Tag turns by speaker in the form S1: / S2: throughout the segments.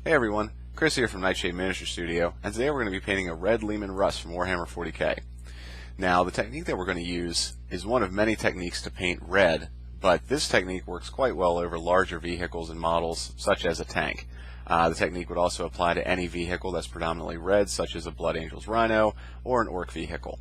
S1: Hey everyone, Chris here from Nightshade Miniature Studio, and today we're going to be painting a red Leman Russ from Warhammer 40k. Now, the technique that we're going to use is one of many techniques to paint red, but this technique works quite well over larger vehicles and models, such as a tank. The technique would also apply to any vehicle that's predominantly red, such as a Blood Angels Rhino or an Orc vehicle.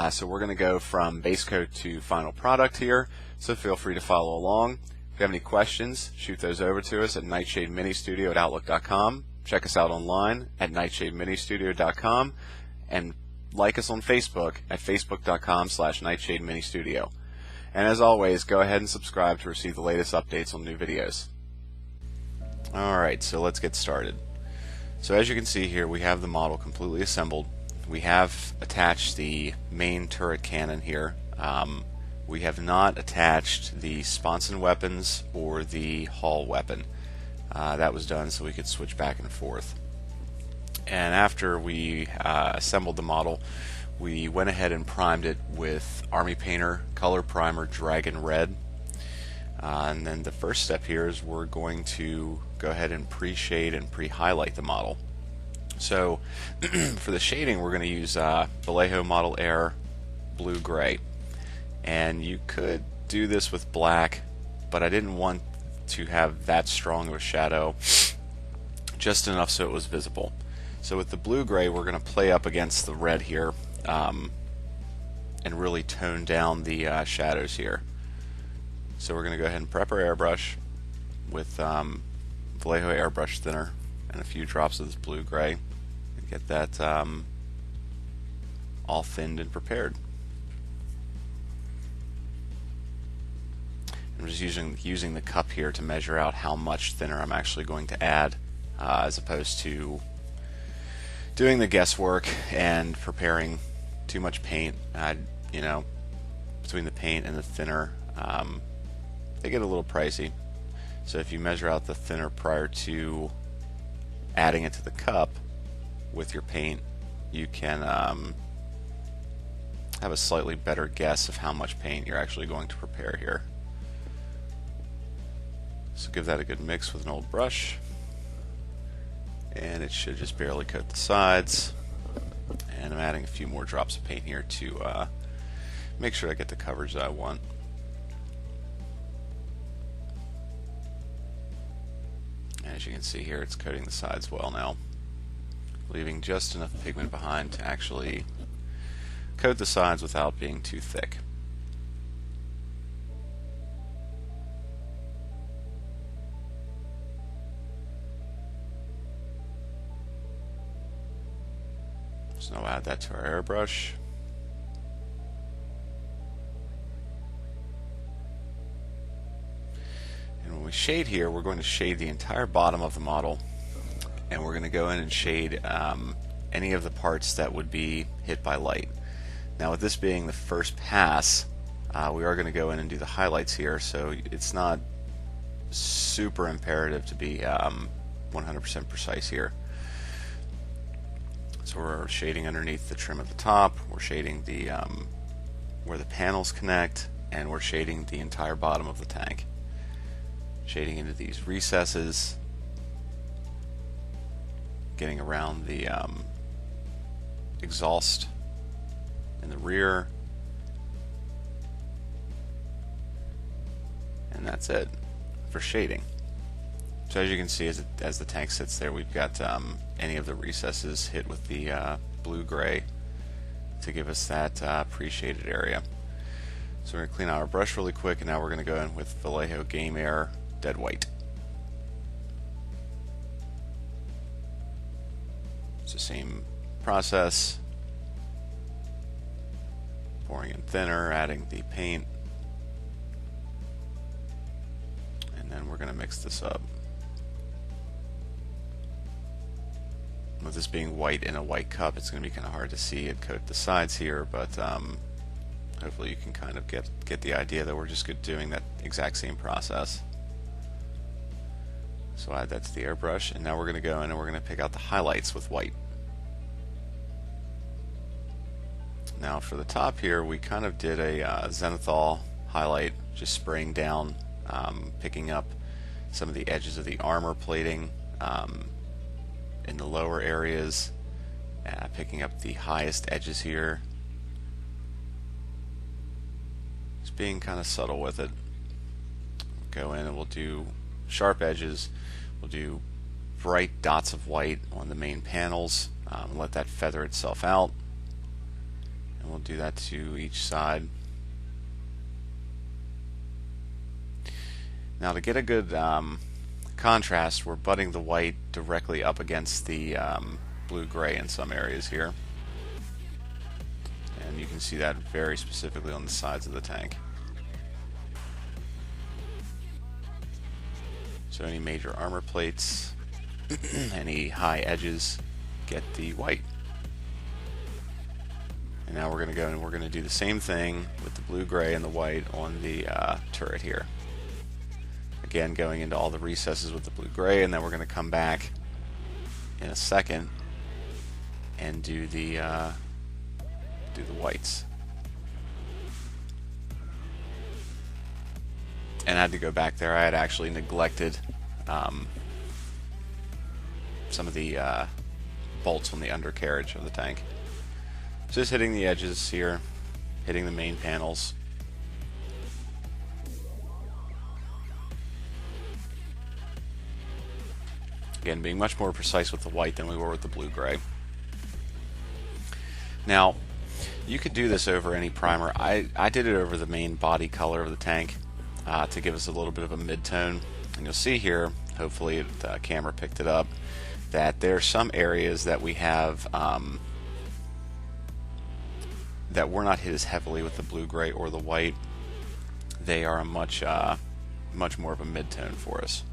S1: So we're going to go from base coat to final product here, so feel free to follow along. If you have any questions, shoot those over to us at nightshadeministudio@outlook.com. Check us out online at nightshadeministudio.com and like us on Facebook at facebook.com/nightshadeministudio. And as always, go ahead and subscribe to receive the latest updates on new videos. Alright, so let's get started. So as you can see here, we have the model completely assembled. We have attached the main turret cannon here. We have not attached the sponson weapons or the hull weapon. That was done so we could switch back and forth. And after we assembled the model, we went ahead and primed it with Army Painter Color Primer Dragon Red. And then the first step here is we're going to go ahead and pre-shade and pre-highlight the model. So for the shading, we're going to use Vallejo Model Air Blue Gray. And you could do this with black, but I didn't want to have that strong of a shadow, just enough so it was visible. So with the blue gray, we're going to play up against the red here and really tone down the shadows here. So we're going to go ahead and prep our airbrush with Vallejo airbrush thinner and a few drops of this blue gray and get that all thinned and prepared. I'm just using the cup here to measure out how much thinner I'm actually going to add, as opposed to doing the guesswork and preparing too much paint. You know, between the paint and the thinner, they get a little pricey. So if you measure out the thinner prior to adding it to the cup with your paint, you can have a slightly better guess of how much paint you're actually going to prepare here. So give that a good mix with an old brush, and it should just barely coat the sides. And I'm adding a few more drops of paint here to make sure I get the coverage that I want. As you can see here, it's coating the sides well now, leaving just enough pigment behind to actually coat the sides without being too thick. So now add that to our airbrush. And when we shade here, we're going to shade the entire bottom of the model, and we're going to go in and shade any of the parts that would be hit by light. Now with this being the first pass, we are going to go in and do the highlights here, so it's not super imperative to be 100% precise here. So we're shading underneath the trim at the top, we're shading the where the panels connect, and we're shading the entire bottom of the tank. Shading into these recesses, getting around the exhaust in the rear, and that's it for shading. So as you can see, as the tank sits there, we've got any of the recesses hit with the blue-gray to give us that pre-shaded area. So we're going to clean out our brush really quick, and now we're going to go in with Vallejo Game Air Dead White. It's the same process, pouring in thinner, adding the paint, and then we're going to mix this up. With this being white in a white cup, it's going to be kind of hard to see it coat the sides here, but hopefully you can kind of get the idea that we're just doing that exact same process. So add that to the airbrush, and now we're going to go in and we're going to pick out the highlights with white. Now for the top here, we kind of did a Zenithal highlight, just spraying down, picking up some of the edges of the armor plating, in the lower areas, picking up the highest edges here. Just being kind of subtle with it. Go in and we'll do sharp edges. We'll do bright dots of white on the main panels. Let that feather itself out. And we'll do that to each side. Now to get a good contrast, we're butting the white directly up against the blue-gray in some areas here. And you can see that very specifically on the sides of the tank. So any major armor plates, any high edges, get the white. And now we're going to go and we're going to do the same thing with the blue, gray, and the white on the turret here. Again, going into all the recesses with the blue, gray, and then we're going to come back in a second and do the whites. And I had to go back there. I had actually neglected some of the bolts on the undercarriage of the tank. Just hitting the edges here, hitting the main panels. Again, being much more precise with the white than we were with the blue-gray. Now, you could do this over any primer. I did it over the main body color of the tank to give us a little bit of a mid-tone. And you'll see here, hopefully the camera picked it up, that there are some areas that we have that were not hit as heavily with the blue, gray, or the white. They are a much more of a mid-tone for us.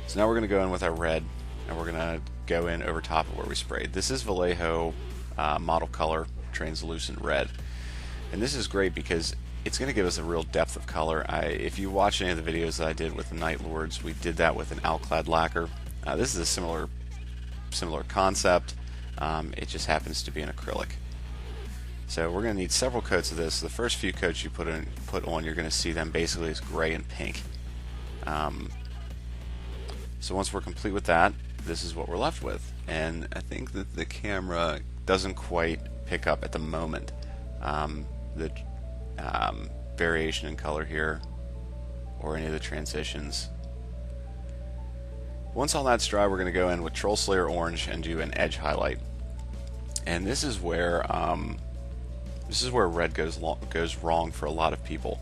S1: So now we're going to go in with our red, and we're going to go in over top of where we sprayed. This is Vallejo Model Color Translucent Red. And this is great because it's going to give us a real depth of color. If you watch any of the videos that I did with the Night Lords, we did that with an alclad lacquer. This is a similar concept. It just happens to be an acrylic. So we're going to need several coats of this. The first few coats you put on, you're going to see them basically as gray and pink. So once we're complete with that, this is what we're left with. And I think that the camera doesn't quite pick up at the moment the variation in color here or any of the transitions. Once all that's dry, we're going to go in with Troll Slayer Orange and do an edge highlight. And this is where red goes wrong for a lot of people.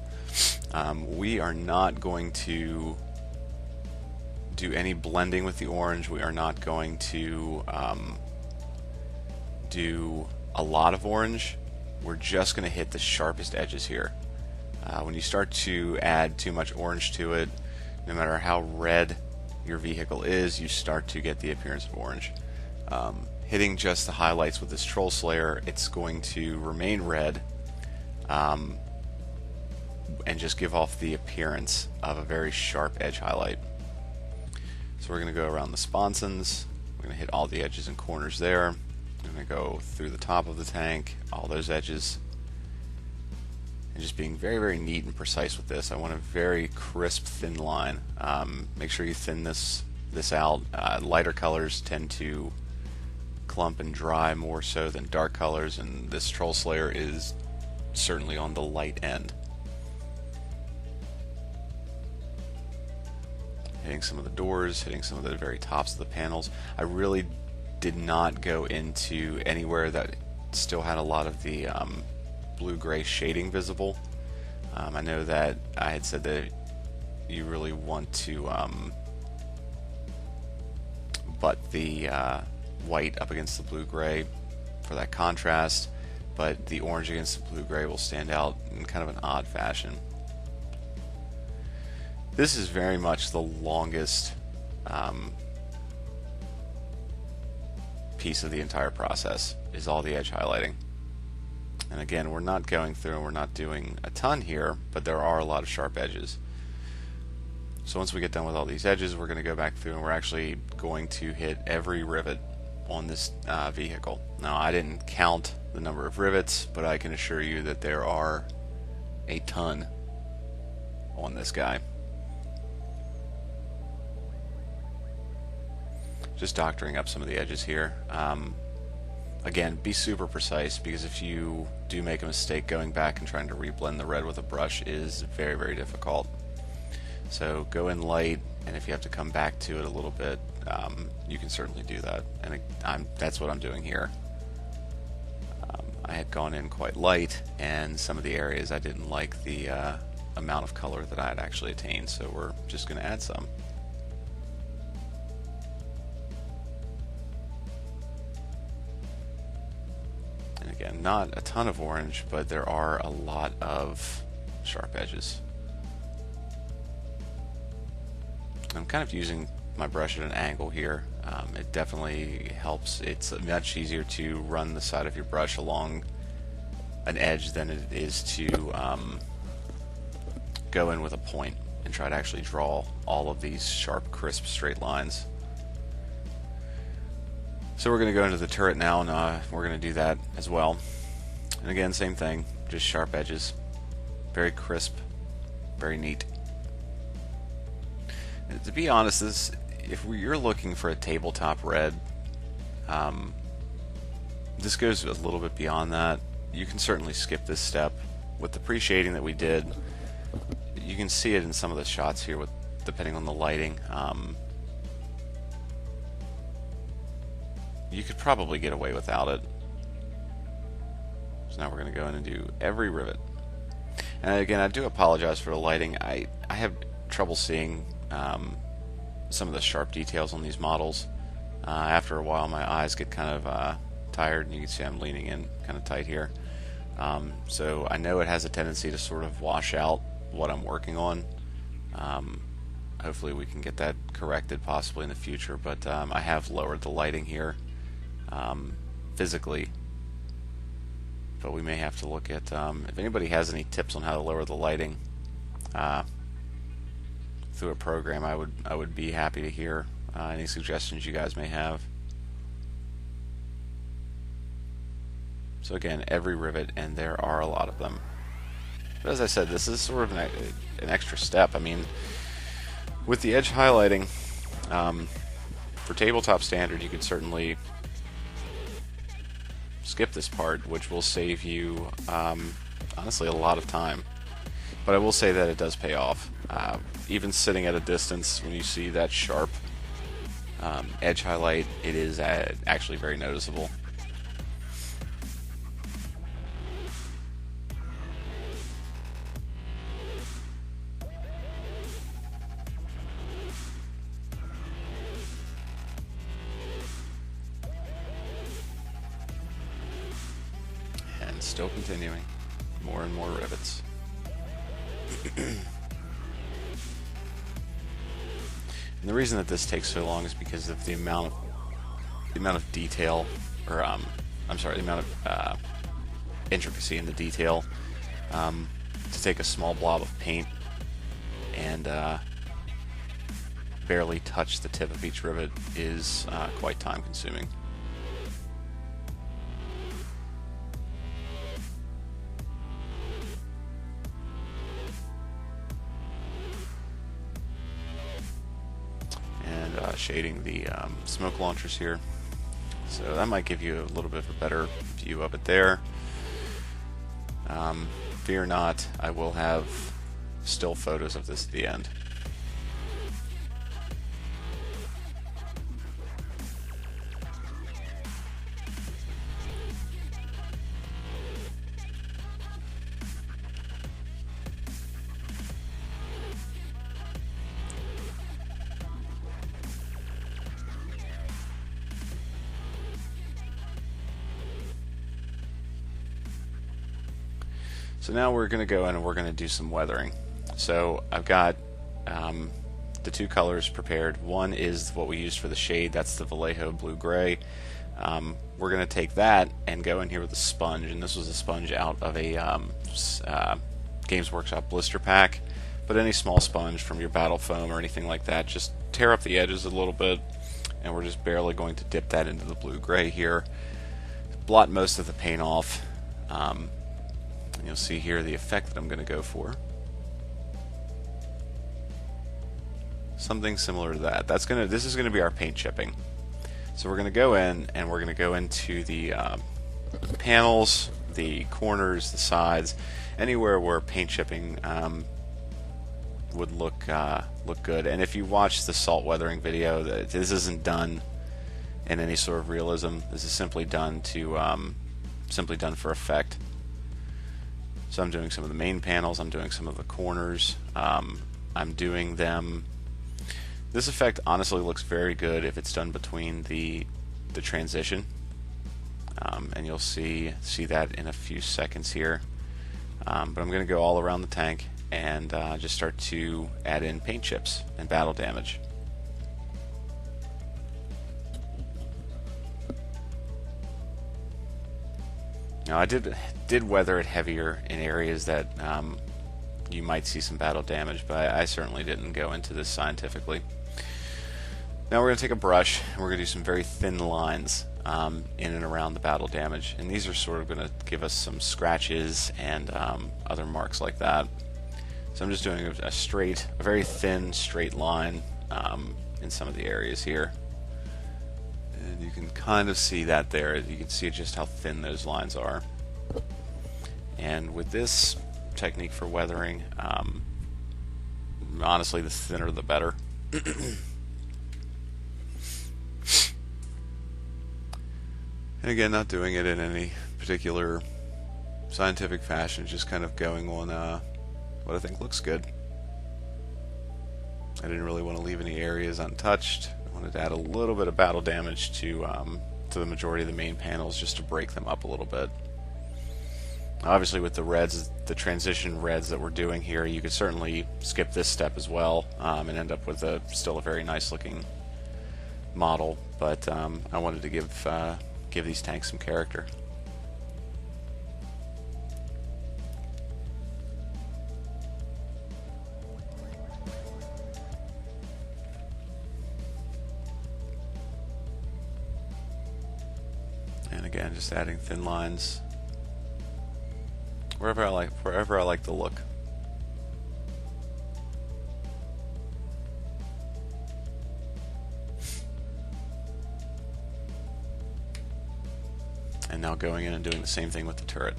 S1: We are not going to do any blending with the orange. We are not going to do a lot of orange. We're just going to hit the sharpest edges here. When you start to add too much orange to it, no matter how red your vehicle is, you start to get the appearance of orange. Hitting just the highlights with this Troll Slayer, it's going to remain red and just give off the appearance of a very sharp edge highlight. So we're going to go around the sponsons. We're going to hit all the edges and corners there. I'm going to go through the top of the tank, all those edges, and just being very, very neat and precise with this. I want a very crisp, thin line. Make sure you thin this out. Lighter colors tend to clump and dry more so than dark colors, and this Troll Slayer is certainly on the light end. Hitting some of the doors, hitting some of the very tops of the panels. I really did not go into anywhere that still had a lot of the blue-gray shading visible. I know that I had said that you really want to butt the white up against the blue-gray for that contrast, but the orange against the blue-gray will stand out in kind of an odd fashion. This is very much the longest piece of the entire process, is all the edge highlighting. And again, we're not going through and we're not doing a ton here, but there are a lot of sharp edges. So once we get done with all these edges, we're going to go back through and we're actually going to hit every rivet on this vehicle. Now, I didn't count the number of rivets, but I can assure you that there are a ton on this guy. just doctoring up some of the edges here. Again, be super precise, because if you do make a mistake, going back and trying to reblend the red with a brush is very, very difficult. So go in light, and if you have to come back to it a little bit, you can certainly do that. And that's what I'm doing here. I had gone in quite light, and some of the areas I didn't like the amount of color that I had actually attained, so we're just going to add some. And again, not a ton of orange, but there are a lot of sharp edges. I'm kind of using my brush at an angle here. It definitely helps. It's much easier to run the side of your brush along an edge than it is to go in with a point and try to actually draw all of these sharp, crisp, straight lines. So we're going to go into the turret now, and we're going to do that as well. And again, same thing, just sharp edges, very crisp, very neat. And to be honest, if you're looking for a tabletop red, this goes a little bit beyond that. You can certainly skip this step. With the pre-shading that we did, you can see it in some of the shots here, depending on the lighting. You could probably get away without it. So now we're going to go in and do every rivet. And again, I do apologize for the lighting. I have trouble seeing some of the sharp details on these models. After a while, my eyes get kind of tired, and you can see I'm leaning in kind of tight here. So I know it has a tendency to sort of wash out what I'm working on. Hopefully we can get that corrected possibly in the future, but I have lowered the lighting here physically, but we may have to look at if anybody has any tips on how to lower the lighting through a program. I would be happy to hear any suggestions you guys may have. So again, every rivet, and there are a lot of them. But as I said, this is sort of an extra step. I mean, with the edge highlighting, for tabletop standard, you could certainly skip this part, which will save you, honestly, a lot of time. But I will say that it does pay off. Even sitting at a distance, when you see that sharp edge highlight, it is actually very noticeable. And still continuing. More and more rivets. And the reason that this takes so long is because of the amount of detail, or I'm sorry, the amount of intricacy in the detail. To take a small blob of paint and barely touch the tip of each rivet is quite time consuming. Shading the smoke launchers here, so that might give you a little bit of a better view of it there. Fear not, I will have still photos of this at the end. So now we're going to go in and we're going to do some weathering. So I've got the two colors prepared. One is what we used for the shade, that's the Vallejo blue-gray. We're going to take that and go in here with a sponge, and this was a sponge out of a Games Workshop blister pack. But any small sponge from your Battle Foam or anything like that, just tear up the edges a little bit, and we're just barely going to dip that into the blue-gray here. Blot most of the paint off. You'll see here the effect that I'm going to go for. Something similar to that. This is going to be our paint chipping. So we're going to go in and we're going to go into the panels, the corners, the sides, anywhere where paint chipping would look good. And if you watch the salt weathering video, this isn't done in any sort of realism. This is simply done for effect. So I'm doing some of the main panels, I'm doing some of the corners, I'm doing them. This effect honestly looks very good if it's done between the transition, and you'll see that in a few seconds here. But I'm going to go all around the tank and just start to add in paint chips and battle damage. Now I did weather it heavier in areas that you might see some battle damage, but I certainly didn't go into this scientifically. Now we're going to take a brush and we're going to do some very thin lines in and around the battle damage, and these are sort of going to give us some scratches and other marks like that. So I'm just doing a very thin straight line in some of the areas here. And you can kind of see that there. You can see just how thin those lines are. And with this technique for weathering, honestly, the thinner the better. And again, not doing it in any particular scientific fashion, just kind of going on what I think looks good. I didn't really want to leave any areas untouched. I wanted to add a little bit of battle damage to the majority of the main panels just to break them up a little bit. Obviously with the reds, the transition reds that we're doing here, you could certainly skip this step as well and end up with still a very nice looking model, but I wanted to give these tanks some character. And again, just adding thin lines wherever I like the look. And now going in and doing the same thing with the turret.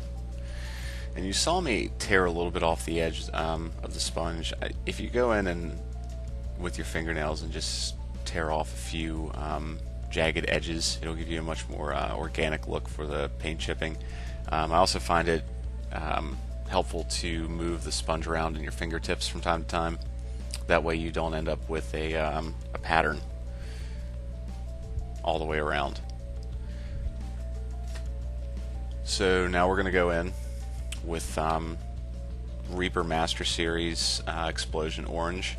S1: And you saw me tear a little bit off the edge of the sponge. If you go in and with your fingernails and just tear off a few jagged edges, it'll give you a much more organic look for the paint chipping. I also find it helpful to move the sponge around in your fingertips from time to time. That way you don't end up with a pattern all the way around. So now we're going to go in with Reaper Master Series Explosion Orange,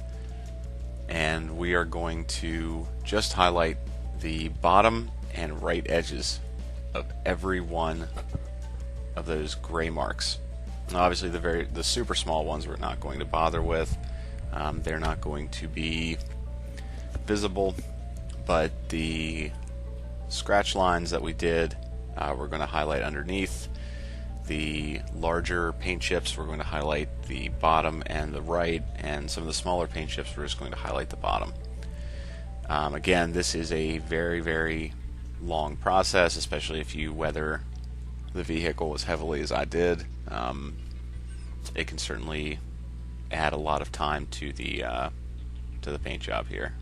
S1: and we are going to just highlight the bottom and right edges of every one of those gray marks. Now, obviously the super small ones we're not going to bother with. They're not going to be visible, but the scratch lines that we did, we're going to highlight underneath. The larger paint chips, we're going to highlight the bottom and the right, and some of the smaller paint chips, we're just going to highlight the bottom. Again, this is a very, very long process, especially if you weather the vehicle as heavily as I did. It can certainly add a lot of time to the paint job here.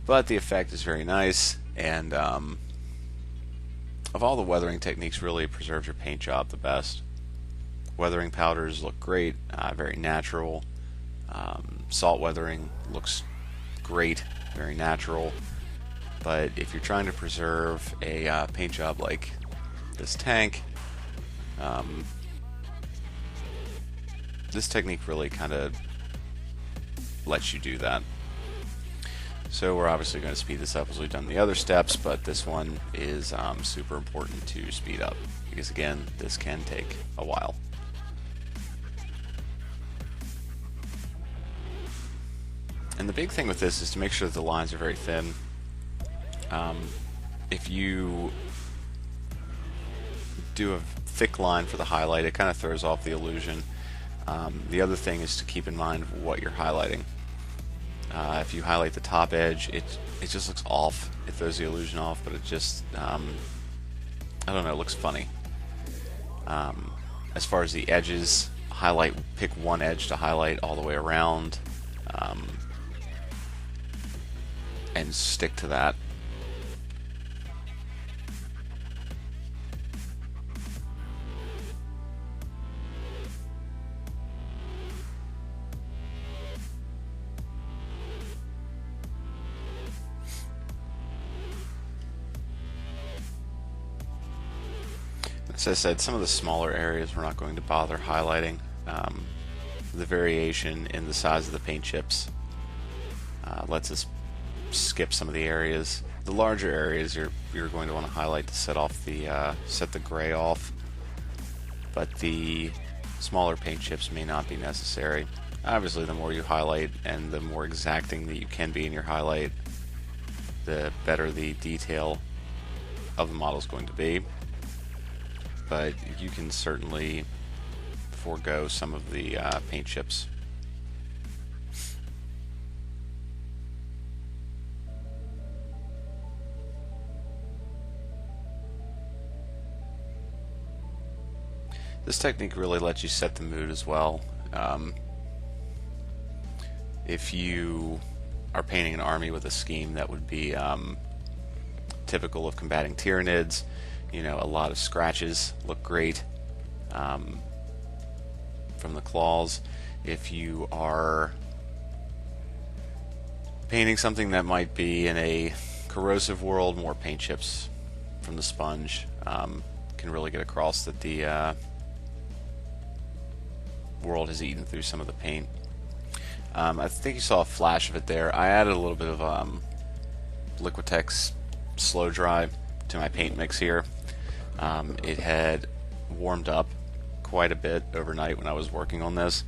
S1: But the effect is very nice, and of all the weathering techniques, really preserves your paint job the best. Weathering powders look great, very natural. Salt weathering looks great, very natural. But if you're trying to preserve a paint job like this tank, this technique really kind of lets you do that. So we're obviously going to speed this up as we've done the other steps, but this one is super important to speed up because, again, this can take a while. And the big thing with this is to make sure that the lines are very thin. If you do a thick line for the highlight, it kind of throws off the illusion. The other thing is to keep in mind what you're highlighting. If you highlight the top edge, it just looks off. It throws the illusion off, but it just I don't know, it looks funny. As far as the edges, pick one edge to highlight all the way around, and stick to that. As I said, some of the smaller areas we're not going to bother highlighting. The variation in the size of the paint chips lets us skip some of the areas. The larger areas you're going to want to highlight to set the gray off, but the smaller paint chips may not be necessary. Obviously, the more you highlight and the more exacting that you can be in your highlight, the better the detail of the model is going to be. But you can certainly forego some of the paint chips. This technique really lets you set the mood as well. If you are painting an army with a scheme that would be typical of combating Tyranids, you know, a lot of scratches look great from the claws. If you are painting something that might be in a corrosive world, more paint chips from the sponge can really get across that the world has eaten through some of the paint. I think you saw a flash of it there. I added a little bit of Liquitex Slow Dry to my paint mix here. It had warmed up quite a bit overnight when I was working on this,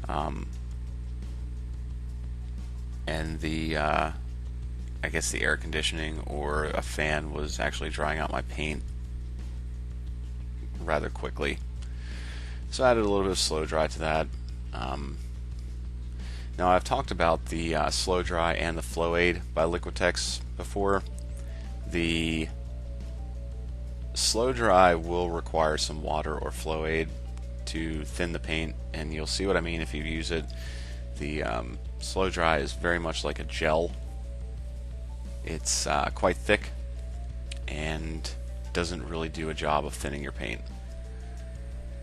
S1: and I guess the air conditioning or a fan was actually drying out my paint rather quickly. So I added a little bit of Slow Dry to that. Now, I've talked about the Slow Dry and the Flow Aid by Liquitex before. The Slow Dry will require some water or Flow Aid to thin the paint, and you'll see what I mean if you use it. The Slow Dry is very much like a gel. It's quite thick and doesn't really do a job of thinning your paint.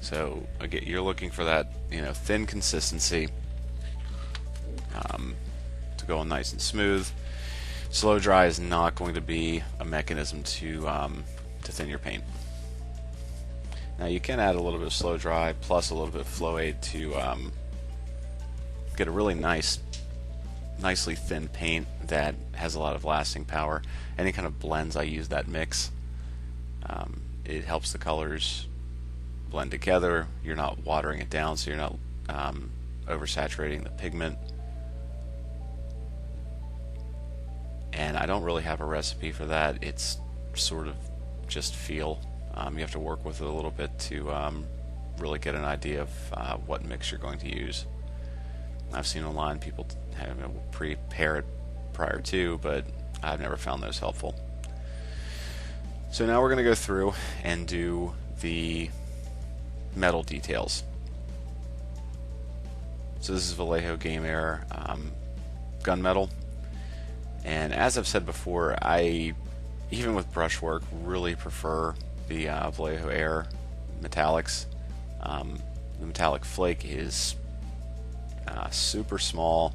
S1: So again, you're looking for that, you know, thin consistency to go on nice and smooth. Slow Dry is not going to be a mechanism to thin your paint. Now you can add a little bit of Slow Dry plus a little bit of Flow Aid to get a really nicely thin paint that has a lot of lasting power. Any kind of blends, I use that mix. It helps the colors blend together. You're not watering it down, so you're not oversaturating the pigment. And I don't really have a recipe for that. It's sort of just feel. You have to work with it a little bit to really get an idea of what mix you're going to use. I've seen online people prepare it prior to, but I've never found those helpful. So now we're going to go through and do the metal details. So this is Vallejo Game Air gunmetal, and as I've said before, I, even with brushwork, really prefer the Vallejo Air metallics. The metallic flake is super small.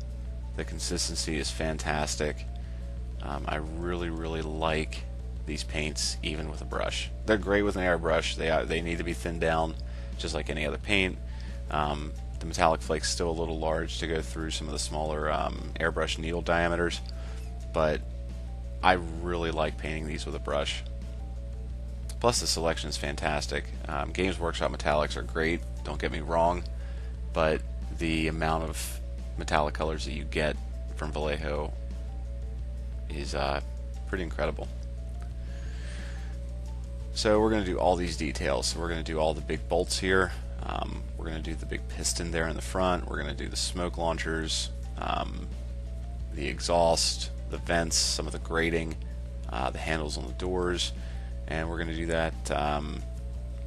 S1: The consistency is fantastic. I really like these paints even with a brush. They're great with an airbrush. They need to be thinned down just like any other paint. The metallic flake's still a little large to go through some of the smaller airbrush needle diameters, but I really like painting these with a brush. Plus the selection is fantastic. Games Workshop metallics are great, don't get me wrong, but the amount of metallic colors that you get from Vallejo is pretty incredible. So we're going to do all these details. So we're going to do all the big bolts here. We're going to do the big piston there in the front. We're going to do the smoke launchers. the exhaust, the vents, some of the grating, the handles on the doors, and we're going to do that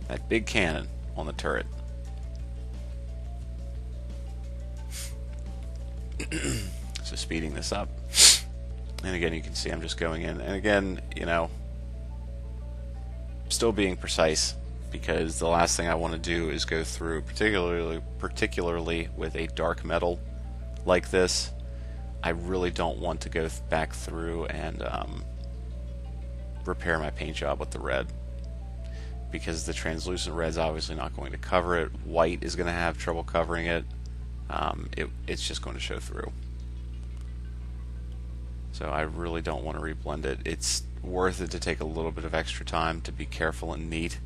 S1: that big cannon on the turret. So speeding this up, and again you can see I'm just going in, and again, you know, still being precise, because the last thing I want to do is go through, particularly with a dark metal like this. I really don't want to go back through and repair my paint job with the red, because the translucent red is obviously not going to cover it. White is going to have trouble covering it. It's just going to show through. So I really don't want to reblend it. It's worth it to take a little bit of extra time to be careful and neat.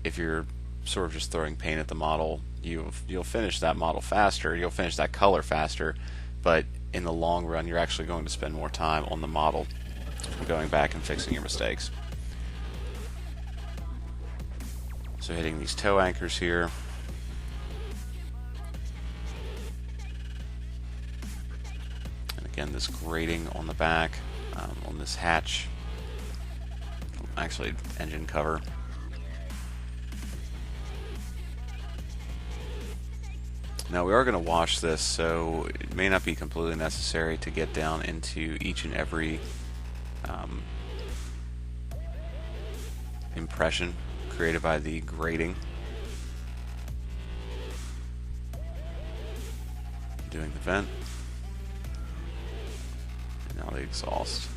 S1: If you're sort of just throwing paint at the model, you'll finish that model faster, you'll finish that color faster, but in the long run you're actually going to spend more time on the model going back and fixing your mistakes. So hitting these toe anchors here. And again, this grating on the back, on this hatch, actually engine cover. Now we are going to wash this, so it may not be completely necessary to get down into each and every impression created by the grating. Doing the vent, and now the exhaust.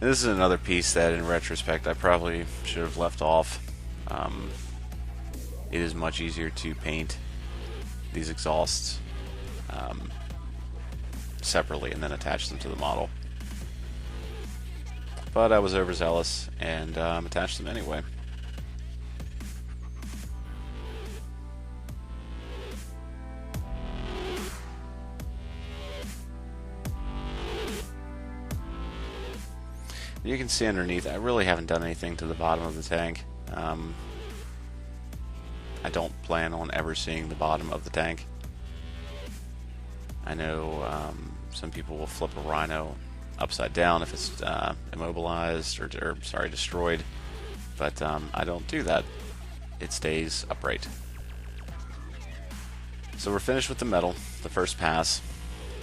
S1: And this is another piece that in retrospect I probably should have left off. It is much easier to paint these exhausts separately and then attach them to the model. But I was overzealous and attached them anyway. You can see underneath, I really haven't done anything to the bottom of the tank. I don't plan on ever seeing the bottom of the tank. I know some people will flip a Rhino upside down if it's immobilized or sorry, destroyed, but I don't do that. It stays upright. So we're finished with the metal, the first pass.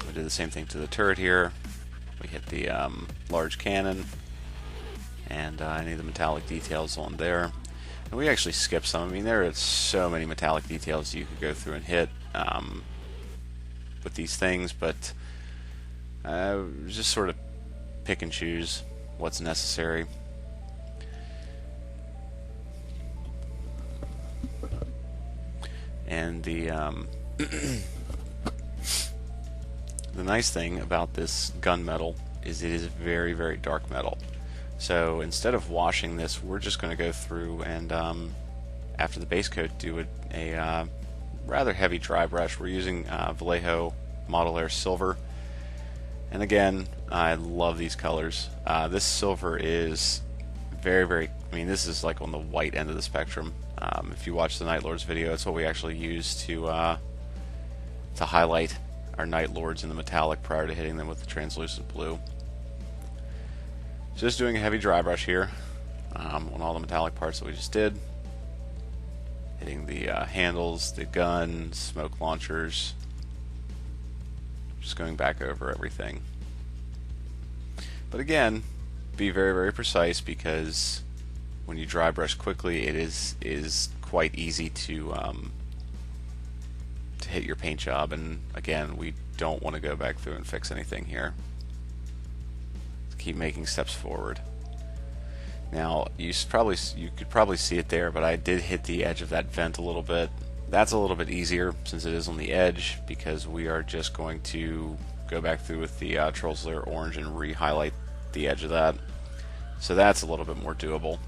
S1: We did the same thing to the turret here. We hit the large cannon and any of the metallic details on there. And we actually skipped some. I mean, there are so many metallic details you could go through and hit with these things, but just sort of pick and choose what's necessary. And the the nice thing about this gunmetal is it is very, very dark metal. So instead of washing this, we're just going to go through and after the base coat do a rather heavy dry brush. We're using Vallejo Model Air Silver, and again, I love these colors. This silver is very, very, I mean, this is like on the white end of the spectrum. If you watch the Night Lords video, it's what we actually use to highlight our Night Lords in the metallic prior to hitting them with the translucent blue. Just doing a heavy dry brush here on all the metallic parts that we just did. Hitting the handles, the gun, smoke launchers. Just going back over everything. But again, be very, very precise, because when you dry brush quickly, it is quite easy to hit your paint job. And again, we don't want to go back through and fix anything here. Keep making steps forward. Now you could probably see it there, but I did hit the edge of that vent a little bit. That's a little bit easier since it is on the edge, because we are just going to go back through with the Trolls Lair Orange and re-highlight the edge of that. So that's a little bit more doable.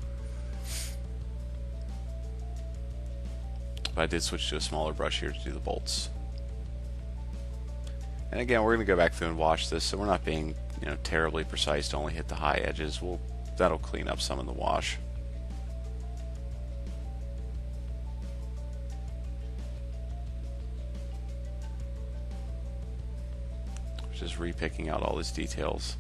S1: But I did switch to a smaller brush here to do the bolts. And again, we're going to go back through and wash this, so we're not being, you know, terribly precise to only hit the high edges. That'll clean up some in the wash. Just repicking out all these details.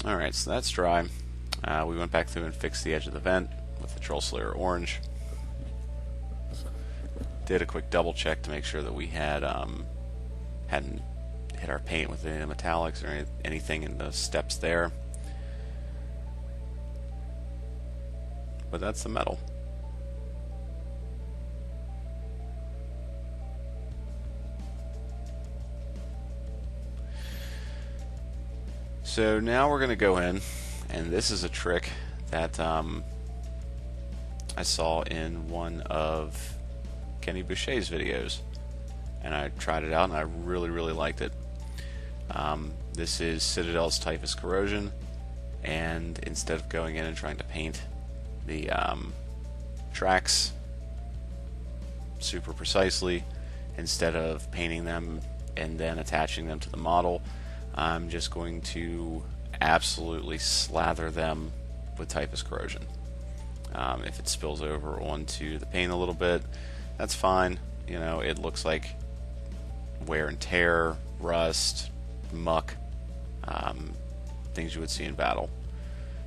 S1: Alright, so that's dry. We went back through and fixed the edge of the vent with the Troll Slayer orange. Did a quick double check to make sure that we hadn't hit our paint with any metallics or anything in the steps there. But that's the metal. So now we're going to go in, and this is a trick that I saw in one of Kenny Boucher's videos, and I tried it out and I really liked it. This is Citadel's Typhus Corrosion, and instead of going in and trying to paint the tracks super precisely, instead of painting them and then attaching them to the model, I'm just going to absolutely slather them with Typhus Corrosion. If it spills over onto the paint a little bit, that's fine. You know, it looks like wear and tear, rust, muck, things you would see in battle.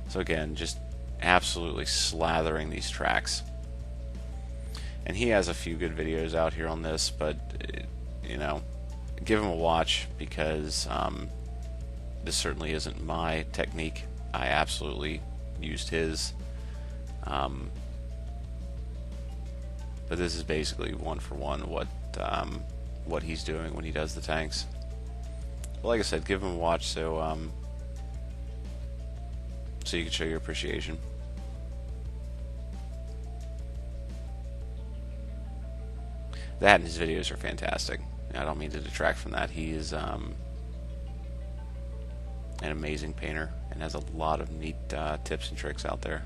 S1: So again, just absolutely slathering these tracks. And he has a few good videos out here on this, but you know, give him a watch, because this certainly isn't my technique. I absolutely used his, but this is basically one for one what he's doing when he does the tanks. But like I said, give him a watch so you can show your appreciation. That and his videos are fantastic. I don't mean to detract from that. He is an amazing painter and has a lot of neat tips and tricks out there.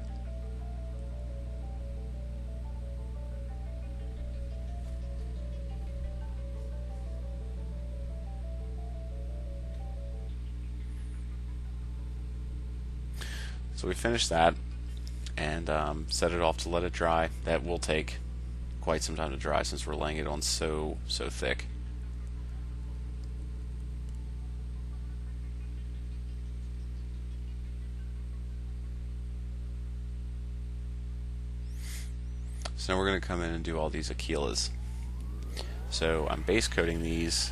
S1: So we finished that and set it off to let it dry. That will take quite some time to dry since we're laying it on so thick. So now we're going to come in and do all these Aquilas. So I'm base coating these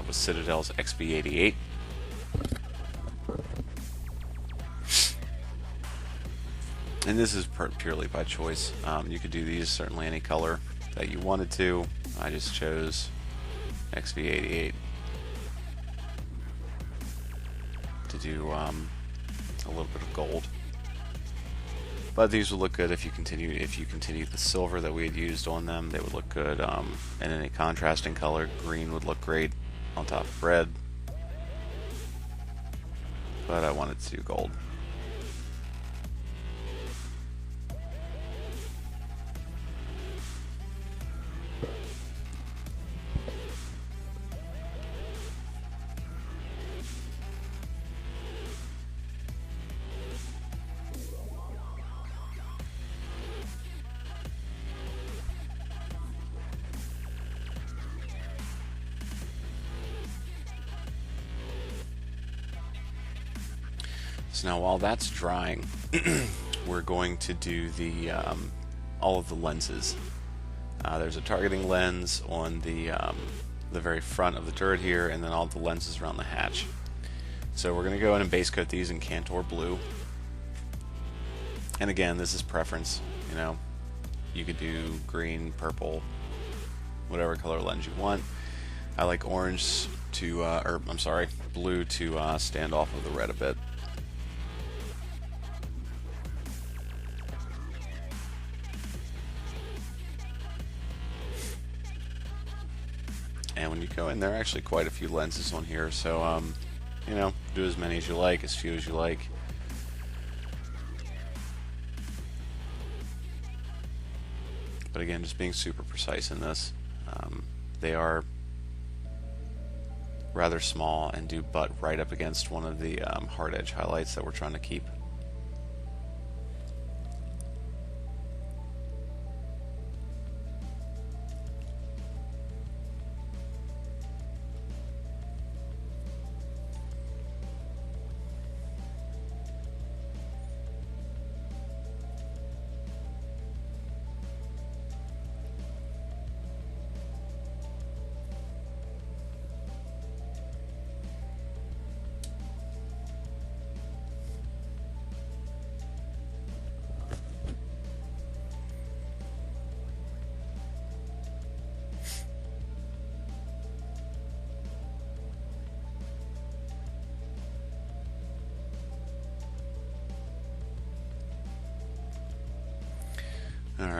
S1: with Citadel's XB88. And this is purely by choice. You could do these certainly any color that you wanted to. I just chose XB88 to do a little bit of gold. But these would look good if you continue the silver that we had used on them. They would look good in any contrasting color. Green would look great on top of red. But I wanted to do gold. So now while that's drying, we're going to do the all of the lenses. There's a targeting lens on the very front of the turret here, and then all the lenses around the hatch. So we're going to go in and base coat these in Cantor Blue. And again, this is preference. You know, you could do green, purple, whatever color lens you want. I like orange to, or I'm sorry, blue to stand off of the red a bit. And when you go in, there are actually quite a few lenses on here, so you know, do as many as you like, as few as you like. But again, just being super precise in this. They are rather small and do butt right up against one of the hard edge highlights that we're trying to keep.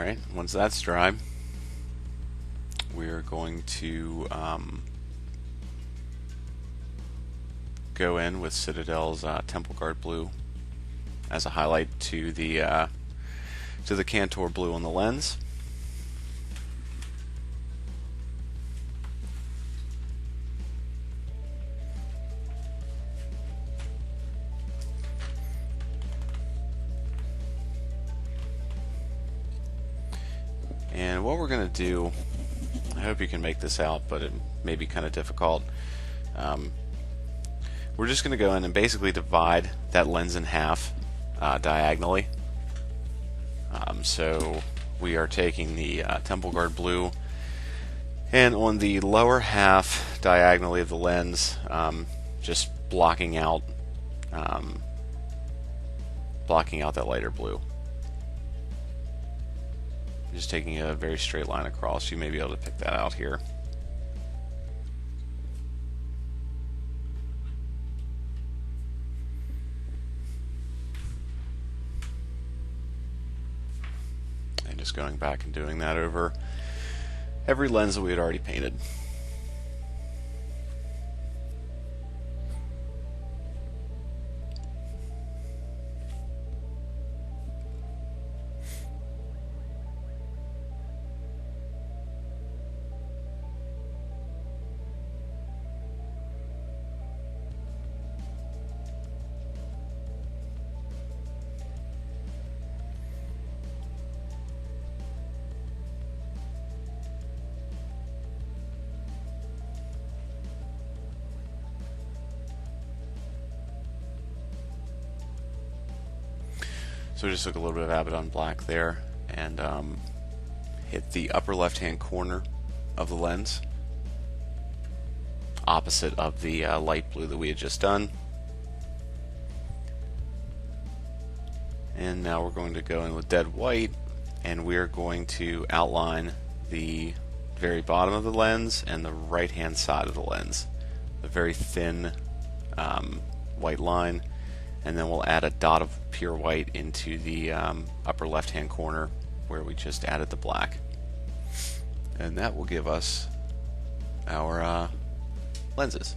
S1: Alright, once that's dry, we're going to go in with Citadel's Temple Guard Blue as a highlight to the Cantor Blue on the lens. And what we're going to do, I hope you can make this out, but it may be kind of difficult. We're just going to go in and basically divide that lens in half diagonally. So we are taking the Temple Guard Blue, and on the lower half diagonally of the lens, just blocking out that lighter blue. Just taking a very straight line across. You may be able to pick that out here. And just going back and doing that over every lens that we had already painted. So we just took a little bit of Abaddon black there and hit the upper left hand corner of the lens, opposite of the light blue that we had just done. And now we're going to go in with dead white, and we're going to outline the very bottom of the lens and the right hand side of the lens, a very thin white line. And then we'll add a dot of pure white into the upper left hand corner where we just added the black. And that will give us our lenses.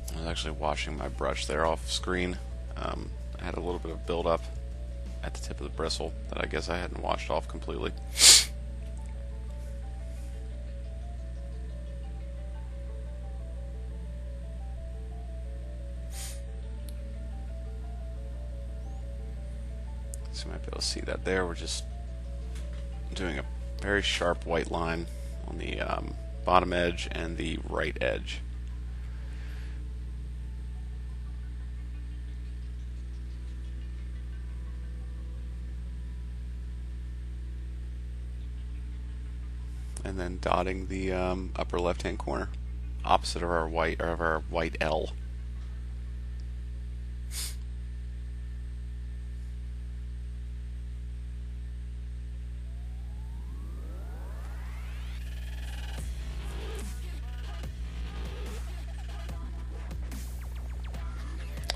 S1: I was actually washing my brush there off screen. I had a little bit of buildup at the tip of the bristle that I guess I hadn't washed off completely. So you might be able to see that there. We're just doing a very sharp white line on the bottom edge and the right edge. And then dotting the upper left hand corner opposite of our white L.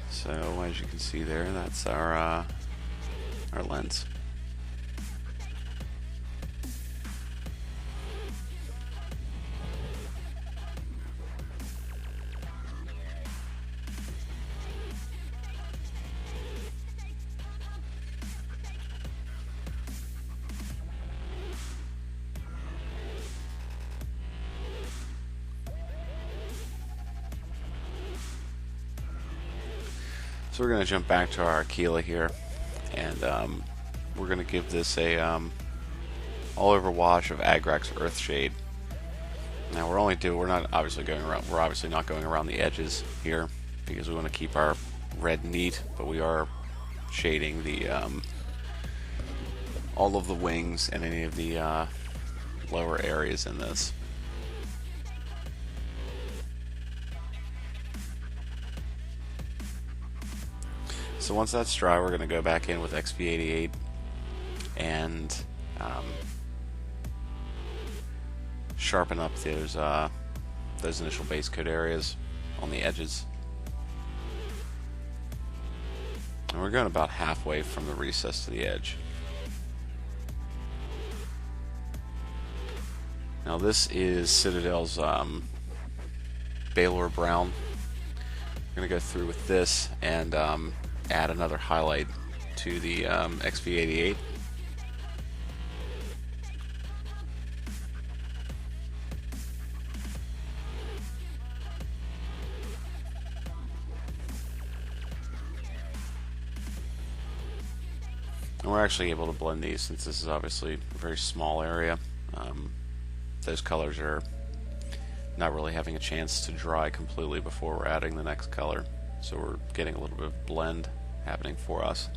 S1: So as you can see there, that's our lens. So we're going to jump back to our Aquila here, and we're going to give this a all-over wash of Agrax Earthshade. Now we're not obviously going around. We're obviously not going around the edges here because we want to keep our red neat, but we are shading the all of the wings and any of the lower areas in this. So once that's dry, we're going to go back in with XP88 and sharpen up those initial base coat areas on the edges. And we're going about halfway from the recess to the edge. Now this is Citadel's Balor Brown. I'm going to go through with this and add another highlight to the XP88. And we're actually able to blend these since this is obviously a very small area. Those colors are not really having a chance to dry completely before we're adding the next color. So we're getting a little bit of blend happening for us.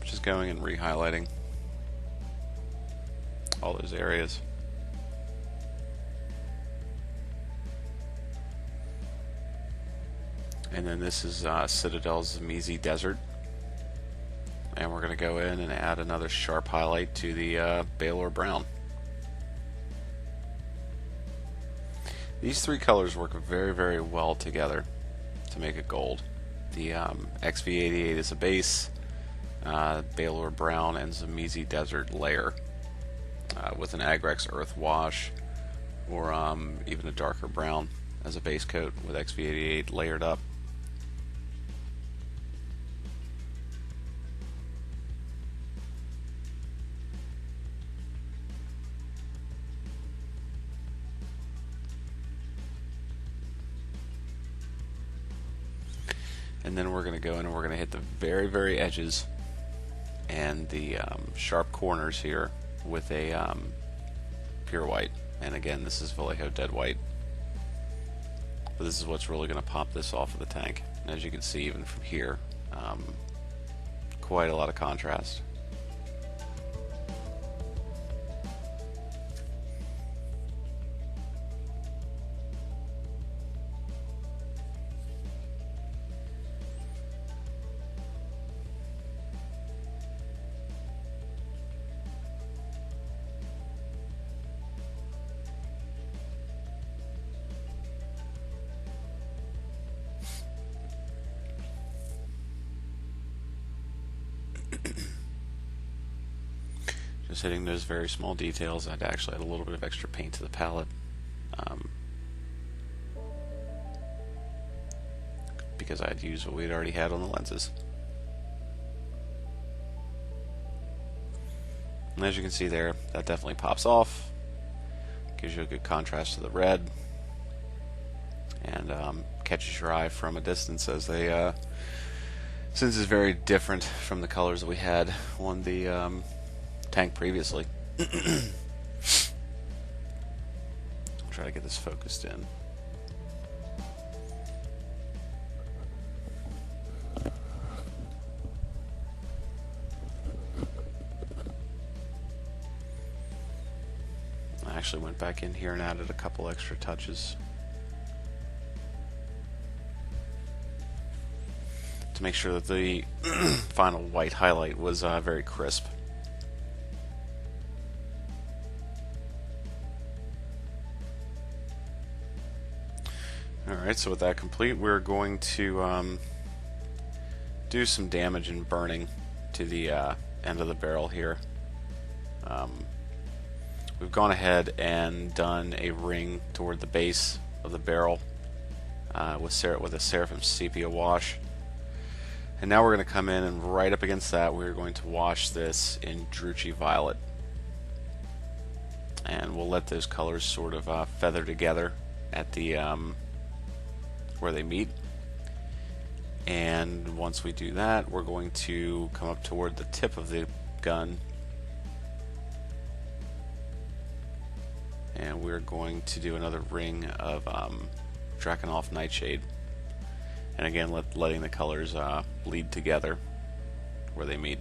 S1: Just going and re-highlighting all those areas. And then this is Citadel's Zamesi Desert. And we're going to go in and add another sharp highlight to the Balor Brown. These three colors work very, very well together to make a gold. The XP88 is a base, Balor Brown and Zamesi Desert layer with an Agrex Earth Wash or even a darker brown as a base coat with XP88 layered up. And then we're going to go in and we're going to hit the very, very edges and the sharp corners here with a pure white. And again, this is Vallejo Dead White. But this is what's really going to pop this off of the tank. And as you can see, even from here, quite a lot of contrast. Just hitting those very small details. I'd actually add a little bit of extra paint to the palette because I'd use what we'd already had on the lenses. And as you can see there, that definitely pops off, gives you a good contrast to the red, and catches your eye from a distance as they since it's very different from the colors that we had on the tank previously. I'll try to get this focused in. I actually went back in here and added a couple extra touches to make sure that the final white highlight was very crisp. Alright, so with that complete, we're going to do some damage and burning to the end of the barrel here. We've gone ahead and done a ring toward the base of the barrel with a Seraphim Sepia wash. And now we're going to come in and right up against that we're going to wash this in Druchii Violet. And we'll let those colors sort of feather together at the where they meet. And once we do that, we're going to come up toward the tip of the gun and we're going to do another ring of Drakenhof Nightshade. And again, letting the colors bleed together where they meet.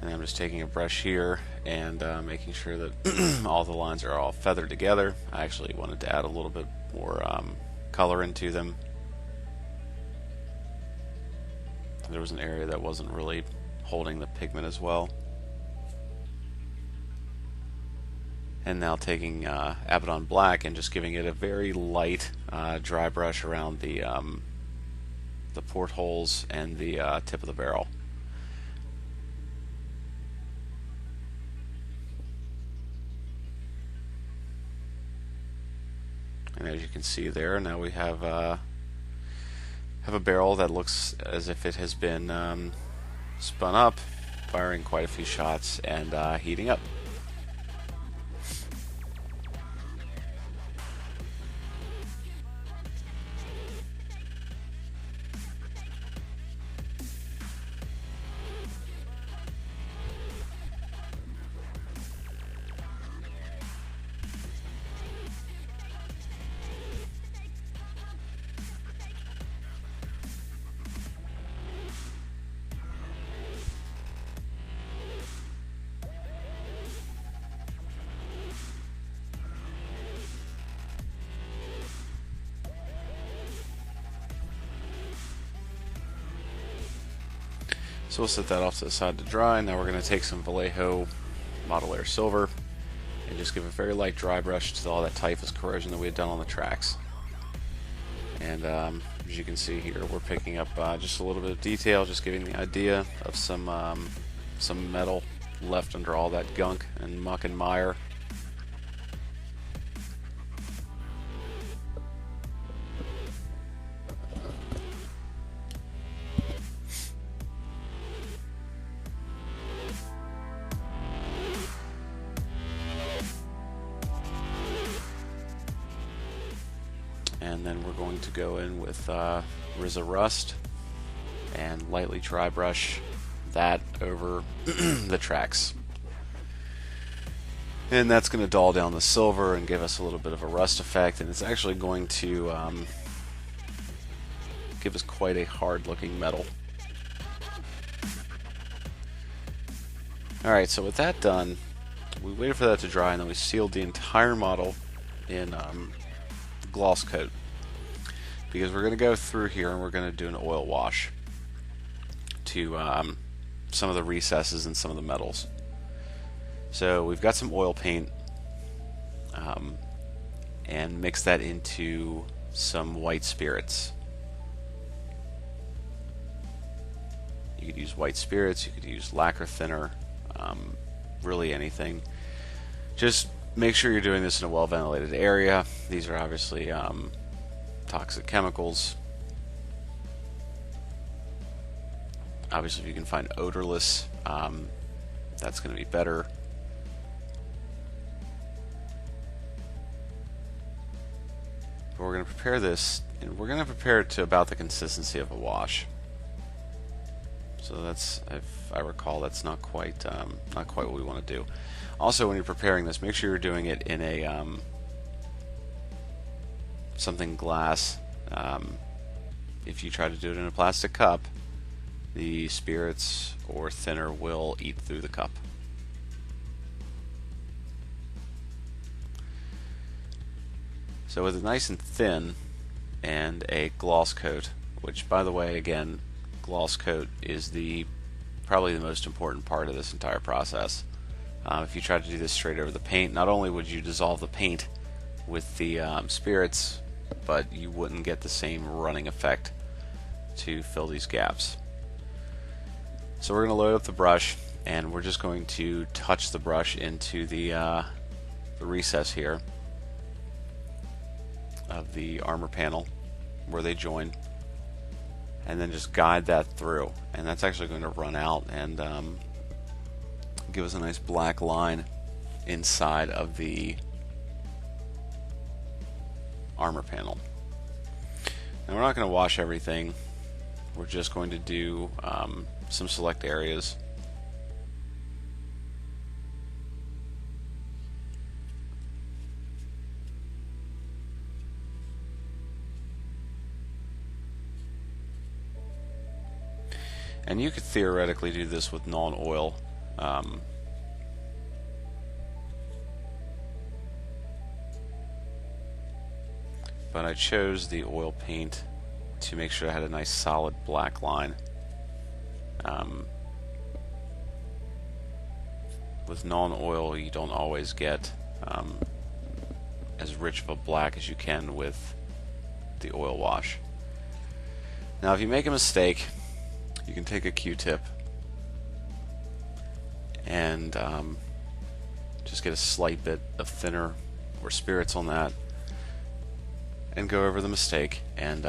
S1: And I'm just taking a brush here and making sure that all the lines are all feathered together. I actually wanted to add a little bit more color into them. There was an area that wasn't really holding the pigment as well. And now taking Abaddon Black and just giving it a very light dry brush around the portholes and the tip of the barrel. And as you can see there, now we have a barrel that looks as if it has been spun up, firing quite a few shots and heating up. So we'll set that off to the side to dry. Now we're going to take some Vallejo Model Air Silver and just give a very light dry brush to all that typhus corrosion that we had done on the tracks. And as you can see here, we're picking up just a little bit of detail, just giving the idea of some metal left under all that gunk and muck and mire. And then we're going to go in with RZA Rust and lightly dry brush that over the tracks. And that's going to dull down the silver and give us a little bit of a rust effect, and it's actually going to give us quite a hard looking metal. Alright, so with that done, we waited for that to dry and then we sealed the entire model in gloss coat, because we're going to go through here and we're going to do an oil wash to some of the recesses and some of the metals. So we've got some oil paint and mix that into some white spirits. You could use white spirits, you could use lacquer thinner, really anything. Just make sure you're doing this in a well ventilated area. These are obviously toxic chemicals. Obviously if you can find odorless, that's going to be better. But we're going to prepare this, and we're going to prepare it to about the consistency of a wash. So that's, if I recall, that's not quite what we want to do. Also, when you're preparing this, make sure you're doing it in a something glass. If you try to do it in a plastic cup, the spirits or thinner will eat through the cup. So with it nice and thin and a gloss coat, which by the way, again, gloss coat is probably the most important part of this entire process. If you try to do this straight over the paint, not only would you dissolve the paint with the spirits, but you wouldn't get the same running effect to fill these gaps. So we're going to load up the brush, and we're just going to touch the brush into the recess here of the armor panel where they join, and then just guide that through, and that's actually going to run out and give us a nice black line inside of the armor panel. Now we're not going to wash everything, we're just going to do some select areas. And you could theoretically do this with non-oil but I chose the oil paint to make sure I had a nice solid black line. With non-oil, you don't always get as rich of a black as you can with the oil wash. Now if you make a mistake, you can take a Q-tip and just get a slight bit of thinner or spirits on that and go over the mistake and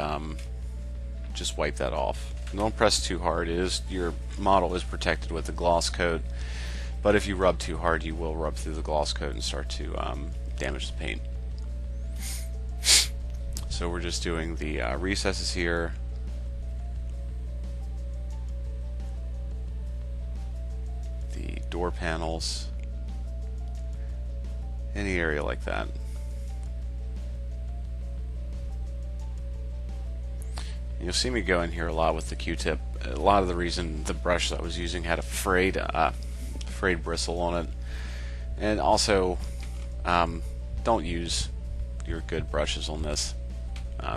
S1: just wipe that off. Don't press too hard. Your model is protected with the gloss coat, but if you rub too hard, you will rub through the gloss coat and start to damage the paint. So we're just doing the recesses here. The door panels. Any area like that. You'll see me go in here a lot with the Q-tip. A lot of the reason the brush that I was using had a frayed bristle on it, and also don't use your good brushes on this.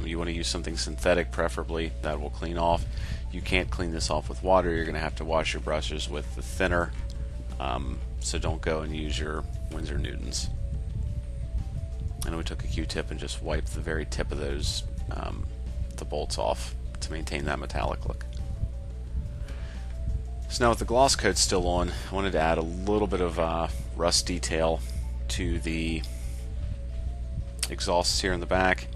S1: You want to use something synthetic, preferably, that will clean off. You can't clean this off with water. You're going to have to wash your brushes with the thinner, so don't go and use your Winsor Newtons. And we took a Q-tip and just wiped the very tip of those the bolts off to maintain that metallic look. So now with the gloss coat still on, I wanted to add a little bit of rust detail to the exhausts here in the back.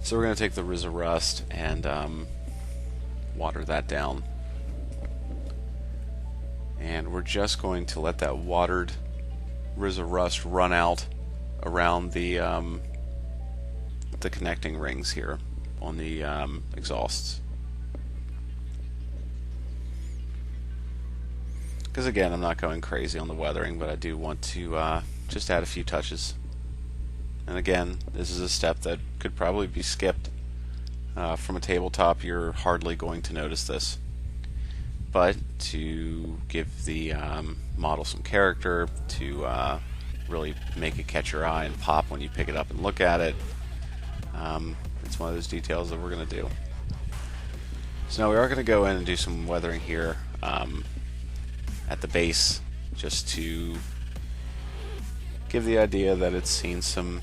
S1: So we're going to take the RZA Rust and water that down. And we're just going to let that watered RZA Rust run out around the connecting rings here on the exhausts. Because again, I'm not going crazy on the weathering, but I do want to just add a few touches. And again, this is a step that could probably be skipped. From a tabletop, you're hardly going to notice this. But to give the model some character, to really make it catch your eye and pop when you pick it up and look at it, it's one of those details that we're going to do. So now we are going to go in and do some weathering here at the base, just to give the idea that it's seen some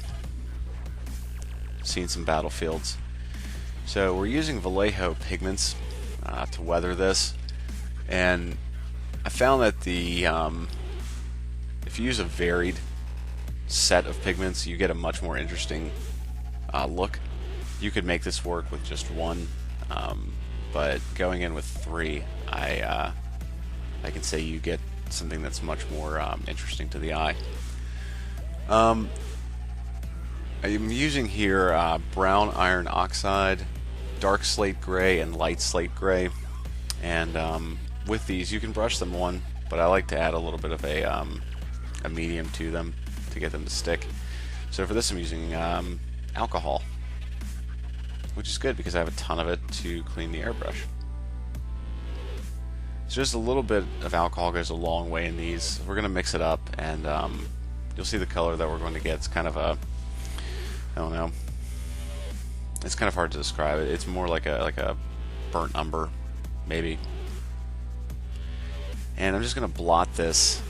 S1: battlefields. So we're using Vallejo pigments to weather this, and I found that if you use a varied set of pigments, you get a much more interesting look. You could make this work with just one, but going in with three, I can say you get something that's much more interesting to the eye. I'm using here brown iron oxide, dark slate gray, and light slate gray. And with these, you can brush them on, but I like to add a little bit of a medium to them to get them to stick. So for this, I'm using alcohol, which is good because I have a ton of it to clean the airbrush. So just a little bit of alcohol goes a long way in these. We're going to mix it up, and you'll see the color that we're going to get. It's kind of a, I don't know, it's kind of hard to describe it. It's more like a burnt umber, maybe. And I'm just going to blot this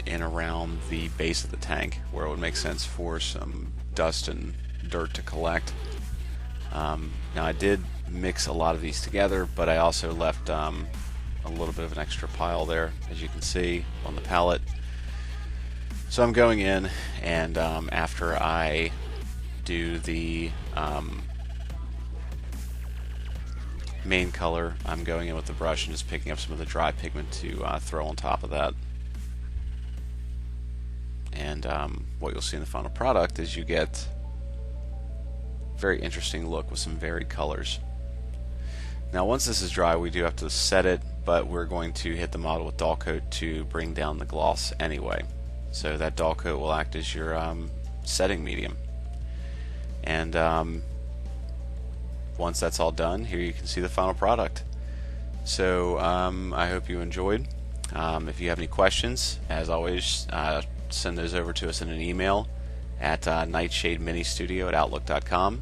S1: in around the base of the tank, where it would make sense for some dust and dirt to collect. Now I did mix a lot of these together, but I also left a little bit of an extra pile there, as you can see on the palette. So I'm going in, and after I do the main color, I'm going in with the brush and just picking up some of the dry pigment to throw on top of that. And what you'll see in the final product is you get a very interesting look with some varied colors. Now once this is dry, we do have to set it, but we're going to hit the model with dull coat to bring down the gloss anyway. So that dull coat will act as your setting medium. And once that's all done, here you can see the final product. So I hope you enjoyed. If you have any questions, as always, send those over to us in an email at nightshadeministudio@outlook.com.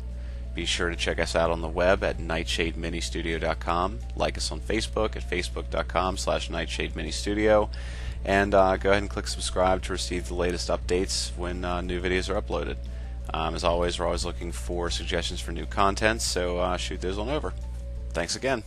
S1: Be sure to check us out on the web at nightshadeministudio.com. Like us on Facebook at facebook.com/nightshadeministudio. And go ahead and click subscribe to receive the latest updates when new videos are uploaded. As always, we're always looking for suggestions for new content, so shoot those on over. Thanks again.